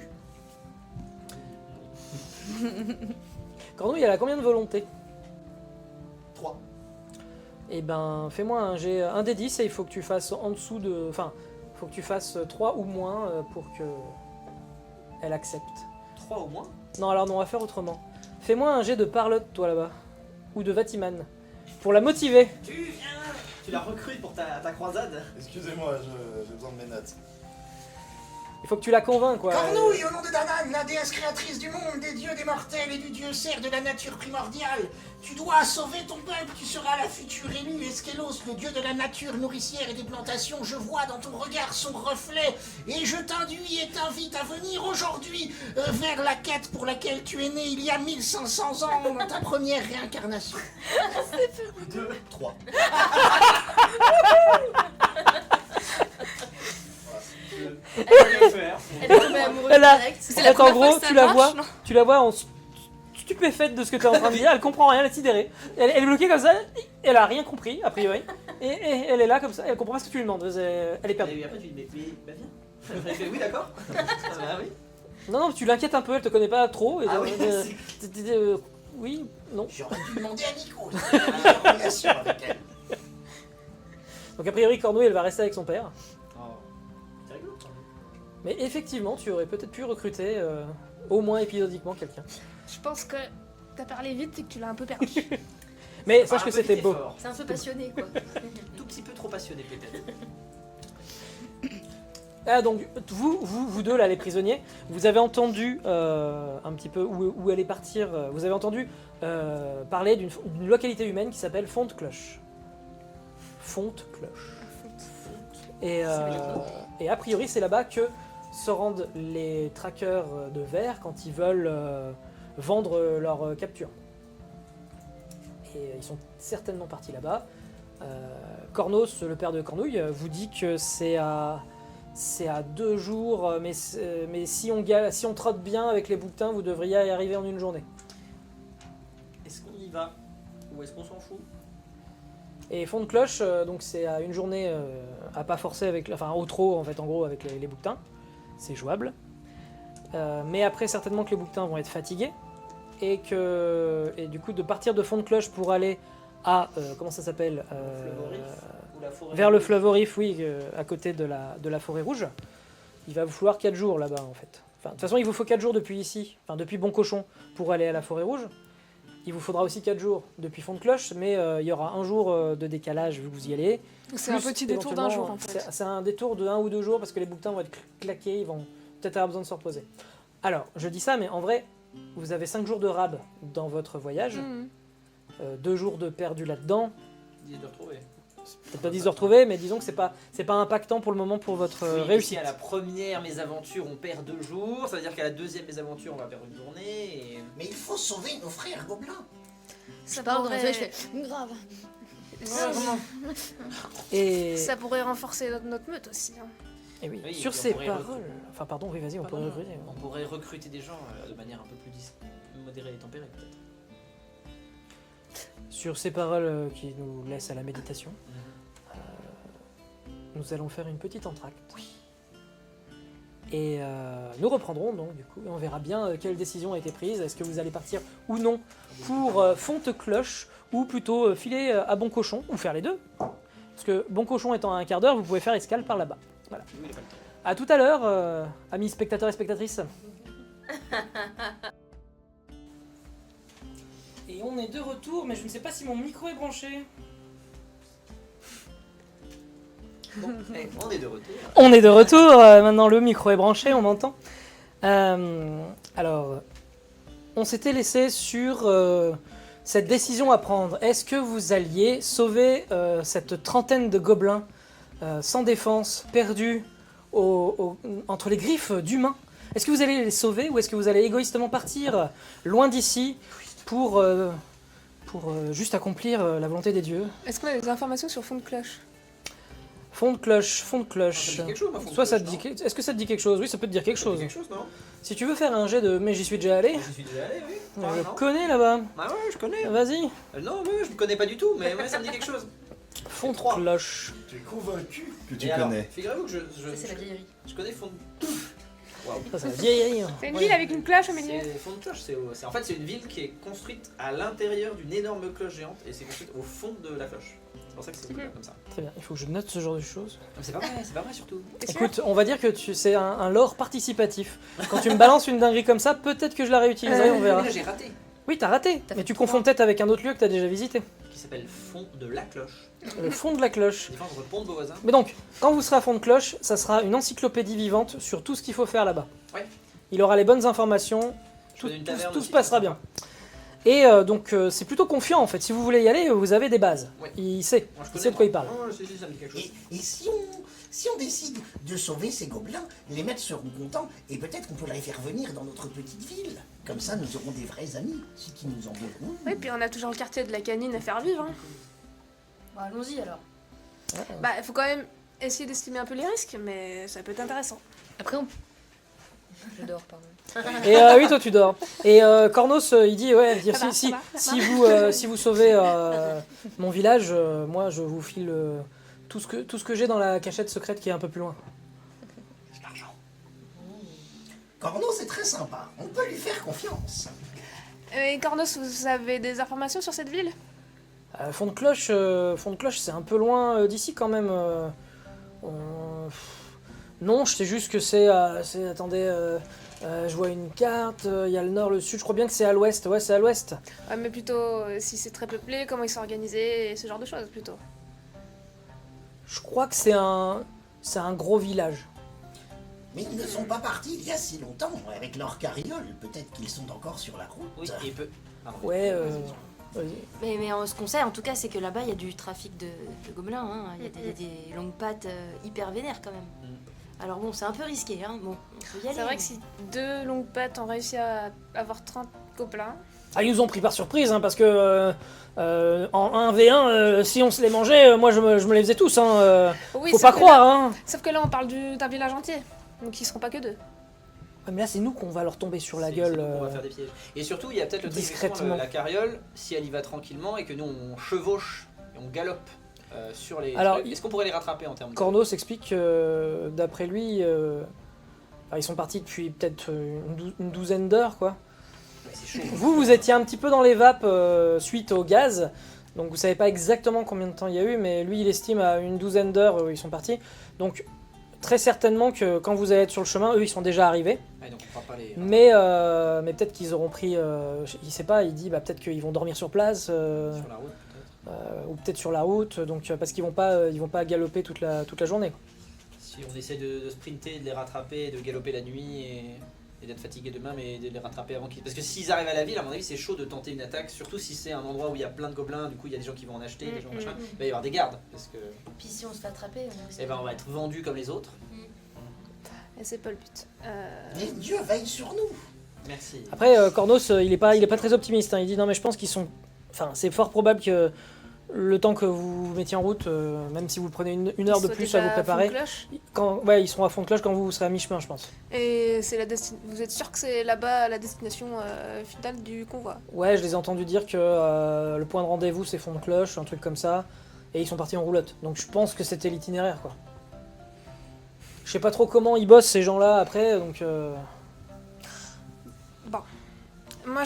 Cornouille, elle a combien de volonté? 3. Eh ben, fais-moi un jet, un des 10 et il faut que tu fasses en dessous de... Enfin, il faut que tu fasses 3 ou moins pour que elle accepte. 3 au moins. Non, alors non, on va faire autrement. Fais-moi un jet de parlotte, toi, là-bas. Ou de Vatiman. Pour la motiver. Tu viens. Tu la recrutes pour ta croisade. Excusez-moi, j'ai besoin de mes notes. Il faut que tu la convainques, quoi. Cornouille, au nom de Danann, la déesse créatrice du monde, des dieux des mortels et du dieu cerf de la nature primordiale, tu dois sauver ton peuple, tu seras la future élue. Eskélos, le dieu de la nature nourricière et des plantations, je vois dans ton regard son reflet, et je t'induis et t'invite à venir aujourd'hui vers la quête pour laquelle tu es né il y a 1500 ans, dans ta première réincarnation. 2, 3. Elle est tombée amoureuse Elle a- direct. C'est la En fait, en première fois gros, que ça tu la marche, vois, non tu la vois en stupéfaite de ce que tu es en train de dire, elle comprend rien, elle est sidérée. Elle est bloquée comme ça, elle a rien compris, a priori. Et elle est là comme ça, elle comprend pas ce que tu lui demandes, elle est perdue. Et après tu lui dis mais bah viens. Elle fait oui d'accord. Ah oui. Non, non, tu l'inquiètes un peu, elle te connaît pas trop. Et Ah oui. oui, non. J'aurais dû demander à Nico, j'ai une meilleure relation avec elle. Donc a priori, Cornouille, elle va rester avec son père. Oh. C'est rigolo. Mais effectivement, tu aurais peut-être pu recruter, au moins épisodiquement, quelqu'un. Je pense que t'as parlé vite et que tu l'as un peu perdu. Mais sache Un que petit c'était beau. effort. C'est un peu passionné quoi. Tout petit peu trop passionné peut-être. Ah donc, vous deux, là, les prisonniers, vous avez entendu un petit peu où allait partir, vous avez entendu parler d'une localité humaine qui s'appelle Fonte-Cloche. Fonte-Cloche. Et a priori, c'est là-bas que se rendent les traqueurs de verre quand ils veulent vendre leur capture. Et ils sont certainement partis là-bas. Cornos, le père de Cornouille, vous dit que c'est à 2 jours, mais si on trotte bien avec les bouquetins, vous devriez y arriver en une journée. Est-ce qu'on y va ou est-ce qu'on s'en fout? Et fond de cloche, donc c'est à une journée à pas forcer avec, enfin au trot en fait, en gros avec les bouquetins, c'est jouable. Mais après certainement que les bouquetins vont être fatigués et du coup de partir de fond de cloche pour aller à comment ça s'appelle Ou la forêt vers le rouge. fleuve au Rif, oui, à côté de la forêt rouge. Il va vous falloir 4 jours là-bas en fait. Enfin, de toute façon, il vous faut 4 jours depuis ici, enfin depuis Bon Cochon pour aller à la forêt rouge. Il vous faudra aussi 4 jours depuis Fond de Cloche, mais il y aura un jour de décalage vu que vous y allez. C'est un Plus, petit détour d'un jour en éventuellement, fait. C'est un détour de 1 ou 2 jours parce que les bouquetins vont être claqués, ils vont peut-être avoir besoin de se reposer. Alors, je dis ça, mais en vrai, vous avez 5 jours de rab dans votre voyage. Mhm. 2 jours de perdu là-dedans. 10 de retrouver. Peut-être pas 10 de retrouver, mais disons que c'est pas impactant pour le moment pour votre Oui, mais si réussite. à la première mésaventure on perd 2 jours, ça veut dire qu'à la deuxième mésaventure on va perdre une journée. Et... Mais il faut sauver nos frères gobelins. Je parle dans la tête, je fais grave. Et, Ça pourrait renforcer notre meute aussi. Hein. et oui, Oui, sur et puis ces on pourrait paroles... recruter. Enfin pardon, oui vas-y, on Pardon, pourrait recruter. on pourrait recruter des gens de manière un peu plus modérée et tempérée peut-être. Sur ces paroles qui nous laissent à la méditation, nous allons faire une petite entracte. Et nous reprendrons donc du coup, et on verra bien quelle décision a été prise. Est-ce que vous allez partir ou non pour Fonte-Cloche, ou plutôt filer à Bon Cochon, ou faire les deux. Parce que Bon Cochon étant à un quart d'heure, vous pouvez faire escale par là-bas. Voilà. Oui, il a pas le temps. A tout à l'heure, amis spectateurs et spectatrices. Et on est de retour, mais je ne sais pas si mon micro est branché. Bon, on est de retour. On est de retour, maintenant le micro est branché, on m'entend. Alors, on s'était laissé sur cette décision à prendre. Est-ce que vous alliez sauver cette trentaine de gobelins sans défense, perdus entre les griffes d'humains? Est-ce que vous allez les sauver ou est-ce que vous allez égoïstement partir loin d'ici pour juste accomplir la volonté des dieux? Est-ce qu'on a des informations sur fond de cloche? Fond de cloche, fond de Ça cloche. dit quelque chose, ma Soit ça te fonte-cloche, dit... Est-ce que ça te dit quelque chose? Oui, ça peut te dire quelque non? Ça dit chose. quelque chose, non? Si tu veux faire un jet de mais j'y suis déjà allé, J'y suis déjà allé, oui. je Ah, le non. connais là-bas. Ah ouais, je connais. Vas-y. Non, mais je ne connais pas du tout, mais ouais, ça me dit quelque chose. Fond de Trois. cloche. Tu es convaincu Que tu Et alors, connais. figurez-vous que Ça, c'est la vieillerie. je connais Fond de... Waouh. Ça, c'est la vieillerie. C'est une Ouais. ville avec une cloche au milieu. C'est Fond de Cloche, en fait c'est une ville qui est construite à l'intérieur d'une énorme cloche géante et c'est construite au fond de la cloche. C'est pour ça que c'est comme ça. Très bien, il faut que je note ce genre de choses. Mais c'est pas vrai surtout. T'es sûr? Écoute, on va dire que c'est un lore participatif. Quand tu me balances une dinguerie comme ça, peut-être que je la réutiliserai, on verra. Mais là j'ai raté. Oui, t'as raté, T'as mais fait tu 3. confonds peut-être avec un autre lieu que t'as déjà visité. Qui s'appelle Fond de la Cloche. Le fond de la cloche. La différence entre Pont de Beauvoisin. Mais donc, quand vous serez à fond de cloche, ça sera une encyclopédie vivante sur tout ce qu'il faut faire là-bas. Ouais. Il aura les bonnes informations, Je tout, connais une tout- taverne tout aussi, se passera c'est bien. Et donc c'est plutôt confiant en fait. Si vous voulez y aller, vous avez des bases. Ouais. Il sait, Moi, je il connais, sait de quoi il moi. parle. Oh, si, ça me dit quelque chose. Et si on décide de sauver ces gobelins, les maîtres seront contents et peut-être qu'on peut les faire venir dans notre petite ville. Comme ça, nous aurons des vrais amis, ceux qui nous enverront. Oui, puis on a toujours le quartier de la canine à faire vivre. Hein. Bon, allons-y alors. Bah, il faut quand même essayer d'estimer un peu les risques, mais ça peut être intéressant. Après, on. Je dors, pardon. Et oui, toi tu dors. Et Cornos, il dit ouais, dire, Ça va, si, ça va, ça si vous sauvez mon village, moi je vous file tout ce que j'ai dans la cachette secrète qui est un peu plus loin. Corno, c'est très sympa. On peut lui faire confiance. Et Cornos, vous avez des informations sur cette ville? Fond de cloche, c'est un peu loin d'ici quand même. Non, je sais juste que attendez, je vois une carte, il y a le nord, le sud, je crois bien que c'est à l'ouest. Ouais, c'est à l'ouest. Ouais, mais plutôt si c'est très peuplé, comment ils sont organisés, et ce genre de choses plutôt. Je crois que c'est un gros village. Mais ils ne sont pas partis il y a si longtemps avec leur carriole. Peut-être qu'ils sont encore sur la route. Oui, et peu. Pardon. Ouais, vas-y. Mais ce qu'on sait en tout cas, c'est que là-bas il y a du trafic de gobelins. Hein. Il y a des longues pattes hyper vénères quand même. Alors bon, c'est un peu risqué. Hein. Bon, on peut y aller. C'est vrai mais- que si 2 longues pattes ont réussi à avoir 30 gobelins. Ah, ils nous ont pris par surprise, hein, parce que en 1v1, si on se les mangeait, moi je me les faisais tous. Hein, Oui, faut sauf pas que croire. là- Hein. Sauf que là, on parle d'un village entier. Donc ils seront pas que 2. Ouais, mais là, c'est nous qu'on va leur tomber sur la C'est gueule. nous qu'on va faire des pièges. Et surtout, il y a peut-être le truc discrètement. effectivement, la carriole, si elle y va tranquillement et que nous on chevauche et on galope sur les. Alors, trucs, est-ce qu'on pourrait les rattraper en termes de. Cornos explique que d'après lui, ils sont partis depuis peut-être une douzaine d'heures, quoi. Ouais, c'est chaud. Vous étiez un petit peu dans les vapes suite au gaz, donc vous savez pas exactement combien de temps il y a eu, mais lui il estime à une douzaine d'heures où ils sont partis. Donc très certainement que quand vous allez être sur le chemin, eux ils sont déjà arrivés. Ouais, donc on fera pas les. Mais peut-être qu'ils auront pris, il sait pas, il dit peut-être qu'ils vont dormir sur place, Sur la route peut-être. ou peut-être sur la route, donc parce qu'ils vont pas galoper toute la journée. Si on essaie de sprinter, de les rattraper, de galoper la nuit et. et d'être fatigués demain, mais de les rattraper avant qu'ils. Parce que s'ils arrivent à la ville, à mon avis, c'est chaud de tenter une attaque, surtout si c'est un endroit où il y a plein de gobelins. Du coup, il y a des gens qui vont en acheter, des gens machin. Il va y avoir des gardes, parce que. Puis si on se fait attraper, Eh ben, on va être vendus comme les autres. Et c'est pas le but. Les dieux veillent sur nous. Merci. Après, Cornos, il est pas très optimiste. Hein. Il dit non, mais je pense qu'ils sont. Enfin, c'est fort probable que le temps que vous vous mettiez en route, même si vous prenez une heure de Soit plus déjà à vous préparer, fond de cloche. ouais, ils seront à fond de cloche quand vous serez à mi-chemin, je pense. Et c'est vous êtes sûr que c'est là-bas la destination finale du convoi? Ouais, je les ai entendus dire que le point de rendez-vous c'est fond de cloche, un truc comme ça, et ils sont partis en roulotte. Donc je pense que c'était l'itinéraire, quoi. Je sais pas trop comment ils bossent ces gens-là après, donc. Moi,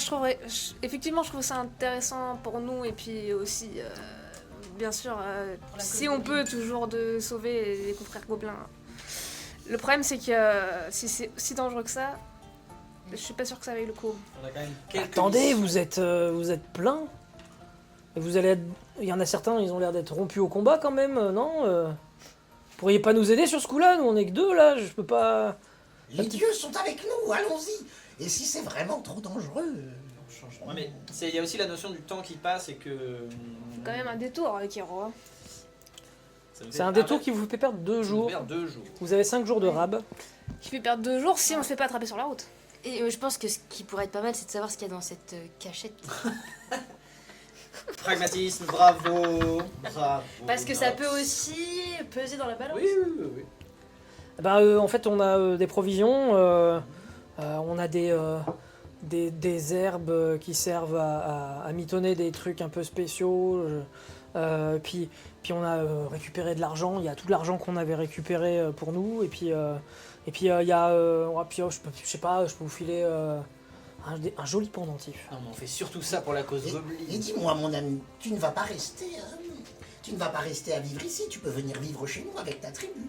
effectivement, je trouve ça intéressant pour nous et puis aussi, bien sûr, si on peut toujours de sauver les confrères gobelins. Le problème, c'est que si c'est aussi dangereux que ça, je suis pas sûre que ça vaille le coup. On a quand même quelques Attendez, missions. vous êtes plein. Et vous allez il y en a certains, ils ont l'air d'être rompus au combat quand même, non Vous pourriez pas nous aider sur ce coup-là? Nous on est que deux là, je peux pas. Les dieux sont avec nous, allons-y. Et si c'est vraiment trop dangereux, On change. Ouais, mais il y a aussi la notion du temps qui passe et que. C'est quand même un détour avec Hiro. Hein. Ça vous C'est fait- un détour qui vous fait perdre 2 ça vous jours. fait perdre 2 jours. Vous avez 5 jours de rab. Qui fait perdre 2 jours si on se fait pas attraper sur la route. Et je pense que ce qui pourrait être pas mal, c'est de savoir ce qu'il y a dans cette cachette. Pragmatisme, bravo. Bravo. Parce que ça peut aussi peser dans la balance. Oui. En fait, on a des provisions, on a des herbes qui servent à mitonner des trucs un peu spéciaux. Puis on a récupéré de l'argent. Il y a tout l'argent qu'on avait récupéré pour nous. Et puis il y a, je sais pas, je peux vous filer un joli pendentif. Non, mais on fait surtout ça pour la cause et Goblin. dis-moi mon ami, tu ne vas pas rester, hein, tu ne vas pas rester à vivre ici, tu peux venir vivre chez nous avec ta tribu.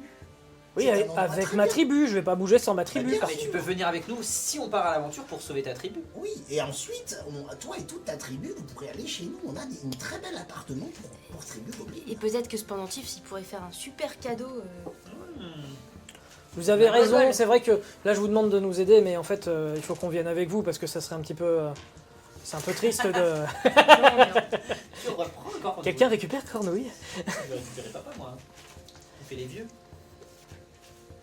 Oui, C'est un endroit avec très ma bien. tribu. Je vais pas bouger sans ma tribu. bien, Mais tu peux venir avec nous si on part à l'aventure pour sauver ta tribu. Oui, et ensuite, toi et toute ta tribu, vous pourrez aller chez nous. On a un très bel appartement pour tribu Goblin. Et peut-être que ce pendentif, il pourrait faire un super cadeau. Vous avez Ouais, raison, ouais. c'est vrai que là je vous demande de nous aider, mais en fait il faut qu'on vienne avec vous parce que ça serait un petit peu. C'est un peu triste de. Tu reprends encore. Quelqu'un récupère Cornouille? Je vais récupérer papa, moi. On fait les vieux.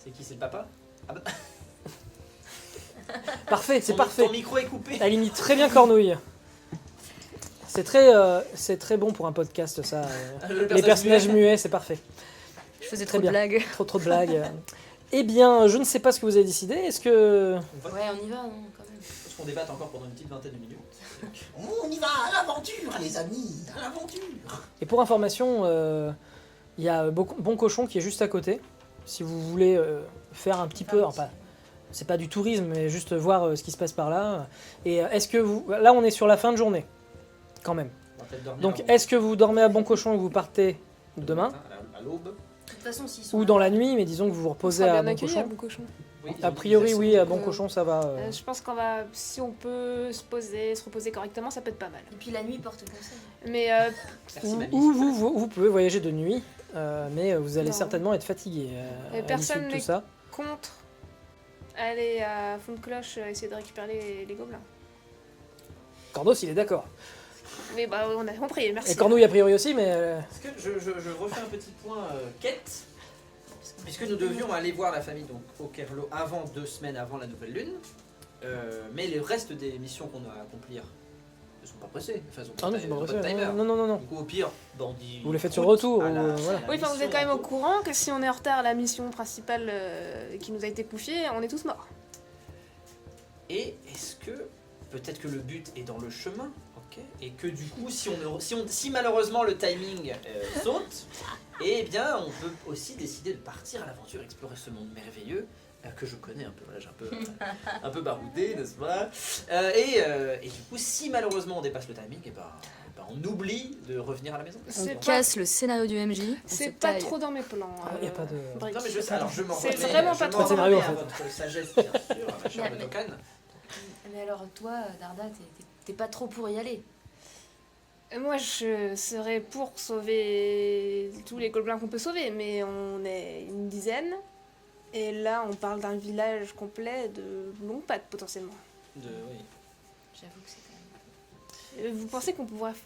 C'est qui? C'est le papa? Ah bah, Parfait, c'est parfait. Ton micro est coupé. Elle imite très bien Cornouille. C'est très bon pour un podcast ça. Le Les personnages muet. muets, c'est parfait. Je faisais Très trop de bien. blagues. Trop de blagues. Eh bien, je ne sais pas ce que vous avez décidé. Est-ce que. Ouais, on y va, non, quand même. Parce qu'on débatte encore pendant une petite vingtaine de minutes. On y va à l'aventure, les amis, à l'aventure. Et pour information, il y a Bon Cochon qui est juste à côté. Si vous voulez faire un petit peu. Enfin, c'est pas du tourisme, mais juste voir ce qui se passe par là. Et est-ce que vous. Là, on est sur la fin de journée. Quand même. On va peut-être dormir Donc, avant. est-ce que vous dormez à Bon Cochon et vous partez demain? À l'aube. De toute façon, s'ils sont Ou là- dans la nuit, mais disons que vous vous On reposez sera à bien Bon accueillis à Cochon. Bon Cochon. Oui, A priori, oui, à Bon Euh, Cochon, ça va. Je pense qu'on va, si on peut se poser, se reposer correctement, ça peut être pas mal. Et puis la nuit porte conseil. Mais Merci, mamie. Ou vous pouvez voyager de nuit, mais vous allez Non. certainement être fatigué Et à personne l'issue de tout n'est- ça. contre aller à fond de cloche, essayer de récupérer les gobelins. Cornos, il est d'accord. Mais bah, on a compris, merci. Et Cornouille, a priori aussi, mais. Est-ce que je refais un petit point quête? Puisque nous devions aller voir la famille donc au Kerlo avant 2 semaines avant la nouvelle lune, mais le reste des missions qu'on a à accomplir ne sont pas pressées. Enfin, elles ont Ah non, pas- c'est elles pas ont vrai. pas de timer. Non. Du coup, au pire, bandit. Vous les faites sur le retour, à la- ou, voilà. à la Oui, enfin, vous mission êtes quand même en au cours. courant que si on est en retard à la mission principale qui nous a été confiée, on est tous morts. Et est-ce que peut-être que le but est dans le chemin, ok, et que du coup, si malheureusement le timing saute, eh bien, on peut aussi décider de partir à l'aventure, explorer ce monde merveilleux que je connais un peu. Voilà, j'ai un peu baroudé, n'est-ce pas? Et du coup, si malheureusement on dépasse le timing, eh ben, on oublie de revenir à la maison. On C'est pas, casse le scénario du MJ. on se c'est pas taille. trop dans mes plans. Ah, y a pas de- Brick. Non mais je sais, alors je m'en C'est remets, vraiment je pas m'en trop dans remets le à fait. votre sagesse, bien sûr, ma chère Mais- Tokan. Mais alors, toi, Darda, t'es pas trop pour y aller. Moi, je serais pour sauver tous les gobelins qu'on peut sauver, mais on est une dizaine. Et là, on parle d'un village complet de longues pattes potentiellement. Oui. J'avoue que c'est quand même. Vous pensez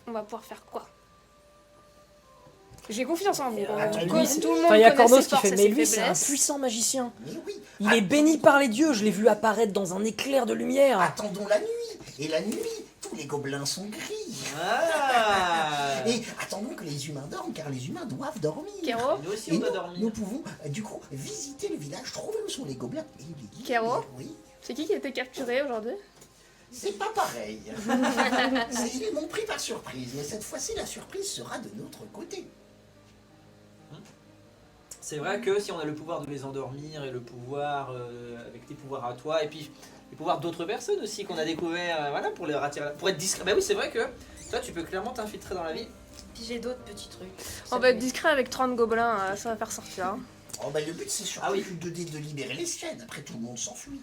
on va pouvoir faire quoi? J'ai confiance en vous. lui, Tout le c'est- monde Enfin, il y a connaît Cornos ses qui forces fait, et mais ses lui c'est un faiblesses. puissant magicien. Mais oui. Il est béni par les dieux, je l'ai vu apparaître dans un éclair de lumière. Attendons la nuit. Et la nuit, tous les gobelins sont gris. Ah Et attendons que les humains dorment, car les humains doivent dormir. Kéro, Nous aussi Et on doit nous dormir. pouvons, du coup, visiter le village, trouver où sont les gobelins et les guider. Kéro Oui. c'est qui a été capturé aujourd'hui? C'est pas pareil. Ils m'ont pris par surprise, mais cette fois-ci, la surprise sera de notre côté. C'est vrai que si on a le pouvoir de les endormir et le pouvoir avec tes pouvoirs à toi et puis les pouvoirs d'autres personnes aussi qu'on a découvert, voilà, pour les attirer, pour être discret. Bah oui, c'est vrai que toi tu peux clairement t'infiltrer dans la ville. Puis j'ai d'autres petits trucs. On va être discret avec 30 gobelins, ça va faire sortir. Hein. Oh bah le but c'est surtout Ah oui. de libérer les siennes, après tout le monde s'enfuit.